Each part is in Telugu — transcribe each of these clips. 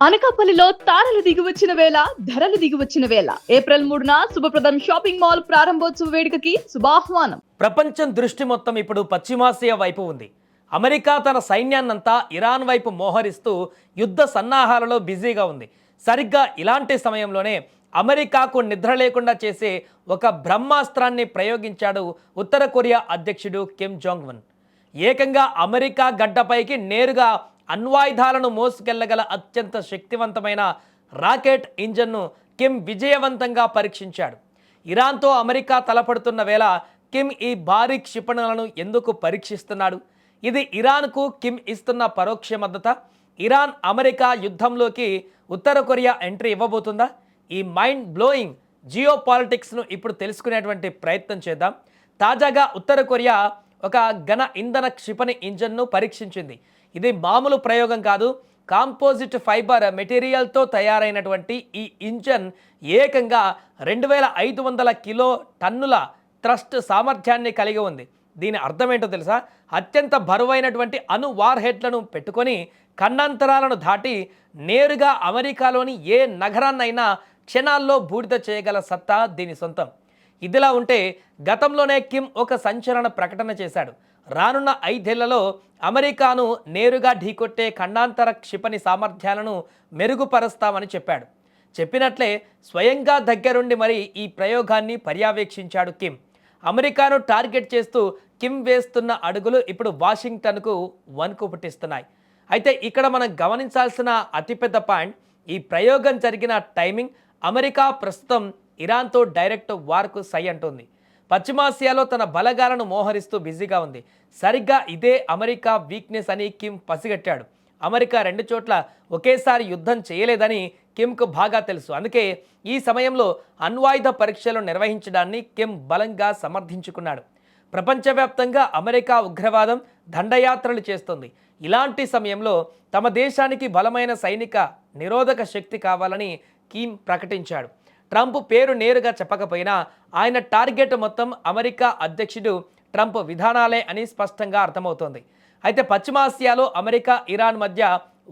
అనకాపల్లిలో తారలు దిగివచ్చిన వేళ ధరలు దిగివచ్చిన వేళ ఏప్రిల్ 3న శుభప్రదం షాపింగ్ మాల్ ప్రారంభోత్సవ వేడుకకి శుభాహ్వానం. ప్రపంచం దృష్టి మొత్తం ఇప్పుడు పశ్చిమాసియా వైపు ఉంది. అమెరికా తన సైన్యాన్నంతా ఇరాన్ వైపు మోహరిస్తూ యుద్ధ సన్నాహాలలో బిజీగా ఉంది. సరిగ్గా ఇలాంటి సమయంలోనే అమెరికాకు నిద్ర లేకుండా చేసే ఒక బ్రహ్మాస్త్రాన్ని ప్రయోగించాడు ఉత్తర కొరియా అధ్యక్షుడు కిమ్ జాంగ్ ఉన్. ఏకంగా అమెరికా గడ్డపైకి నేరుగా అణ్వాయుధాలను మోసుకెళ్లగల అత్యంత శక్తివంతమైన రాకెట్ ఇంజన్ను కిమ్ విజయవంతంగా పరీక్షించాడు. ఇరాన్తో అమెరికా తలపడుతున్న వేళ కిమ్ ఈ భారీ క్షిపణులను ఎందుకు పరీక్షిస్తున్నాడు? ఇది ఇరాన్కు కిమ్ ఇస్తున్న పరోక్ష మద్దతు. ఇరాన్ అమెరికా యుద్ధంలోకి ఉత్తర కొరియా ఎంట్రీ ఇవ్వబోతుందా? ఈ మైండ్ బ్లోయింగ్ జియో పాలిటిక్స్ను ఇప్పుడు తెలుసుకునేటువంటి ప్రయత్నం చేద్దాం. తాజాగా ఉత్తర కొరియా ఒక ఘన ఇంధన క్షిపణి ఇంజన్ను పరీక్షించింది. ఇది మామూలు ప్రయోగం కాదు. కాంపోజిట్ ఫైబర్ మెటీరియల్తో తయారైనటువంటి ఈ ఇంజన్ ఏకంగా 2500 కిలో టన్నుల థ్రస్ట్ సామర్థ్యాన్ని కలిగి ఉంది. దీని అర్థం ఏంటో తెలుసా? అత్యంత బరువైనటువంటి అణు వార్ హెడ్లను పెట్టుకొని ఖండాంతరాలను దాటి నేరుగా అమెరికాలోని ఏ నగరాన్నైనా క్షణాల్లో బూడిద చేయగల సత్తా దీని సొంతం. ఇదిలా ఉంటే గతంలోనే కిమ్ ఒక సంచలన ప్రకటన చేశాడు. రానున్న 5 ఏళ్లలో అమెరికాను నేరుగా ఢీకొట్టే ఖండాంతర క్షిపణి సామర్థ్యాలను మెరుగుపరుస్తామని చెప్పాడు. చెప్పినట్లే స్వయంగా దగ్గరుండి మరి ఈ ప్రయోగాన్ని పర్యవేక్షించాడు కిమ్. అమెరికాను టార్గెట్ చేస్తూ కిమ్ వేస్తున్న అడుగులు ఇప్పుడు వాషింగ్టన్కు వణుకు పుట్టిస్తున్నాయి. అయితే ఇక్కడ మనం గమనించాల్సిన అతిపెద్ద పాయింట్, ఈ ప్రయోగం జరిగిన టైమింగ్. అమెరికా ప్రస్తుతం ఇరాన్తో డైరెక్ట్ వార్కు సై అంటుంది. పశ్చిమాసియాలో తన బలగాలను మోహరిస్తూ బిజీగా ఉంది. సరిగ్గా ఇదే అమెరికా వీక్నెస్ అని కిమ్ పసిగట్టాడు. అమెరికా 2 చోట్ల ఒకేసారి యుద్ధం చేయలేదని కిమ్కు బాగా తెలుసు. అందుకే ఈ సమయంలో అణ్వాయుధ పరీక్షలు నిర్వహించడాన్ని కిమ్ బలంగా సమర్థించుకున్నాడు. ప్రపంచవ్యాప్తంగా అమెరికా ఉగ్రవాదం దండయాత్రలు చేస్తుంది. ఇలాంటి సమయంలో తమ దేశానికి బలమైన సైనిక నిరోధక శక్తి కావాలని కిమ్ ప్రకటించాడు. ట్రంప్ పేరు నేరుగా చెప్పకపోయినా ఆయన టార్గెట్ మొత్తం అమెరికా అధ్యక్షుడు ట్రంప్ విధానాలే అని స్పష్టంగా అర్థమవుతోంది. అయితే పశ్చిమాసియాలో అమెరికా ఇరాన్ మధ్య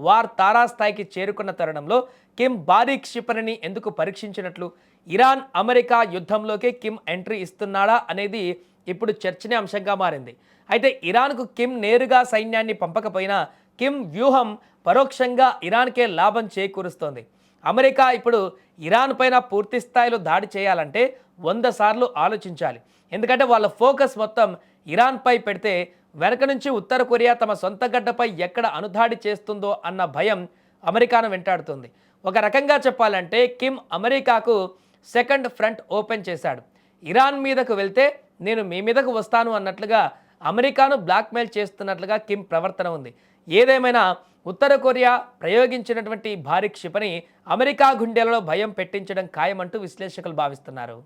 వార్ తారాస్థాయికి చేరుకున్న తరుణంలో కిమ్ భారీ క్షిపణిని ఎందుకు పరీక్షించినట్లు? ఇరాన్ అమెరికా యుద్ధంలోకి కిమ్ ఎంట్రీ ఇస్తున్నాడా అనేది ఇప్పుడు చర్చనీయాంశంగా మారింది. అయితే ఇరాన్కు కిమ్ నేరుగా సైన్యాన్ని పంపకపోయినా కిమ్ వ్యూహం పరోక్షంగా ఇరాన్కే లాభం చేకూరుస్తోంది. అమెరికా ఇప్పుడు ఇరాన్ పైన పూర్తి స్థాయిలో దాడి చేయాలంటే 100 సార్లు ఆలోచించాలి. ఎందుకంటే వాళ్ళ ఫోకస్ మొత్తం ఇరాన్పై పెడితే వెనక నుంచి ఉత్తర కొరియా తమ సొంత గడ్డపై ఎక్కడ అణుదాడి చేస్తుందో అన్న భయం అమెరికాను వెంటాడుతుంది. ఒక రకంగా చెప్పాలంటే కిమ్ అమెరికాకు సెకండ్ ఫ్రంట్ ఓపెన్ చేశాడు. ఇరాన్ మీదకు వెళ్తే నేను మీ మీదకు వస్తాను అన్నట్లుగా అమెరికాను బ్లాక్మెయిల్ చేస్తున్నట్లుగా కిమ్ ప్రవర్తన ఉంది. ఏదేమైనా ఉత్తర కొరియా ప్రయోగించినటువంటి భారీ క్షిపణి అమెరికా గుండెలలో భయం పెట్టించడం ఖాయమంటూ విశ్లేషకులు భావిస్తున్నారు.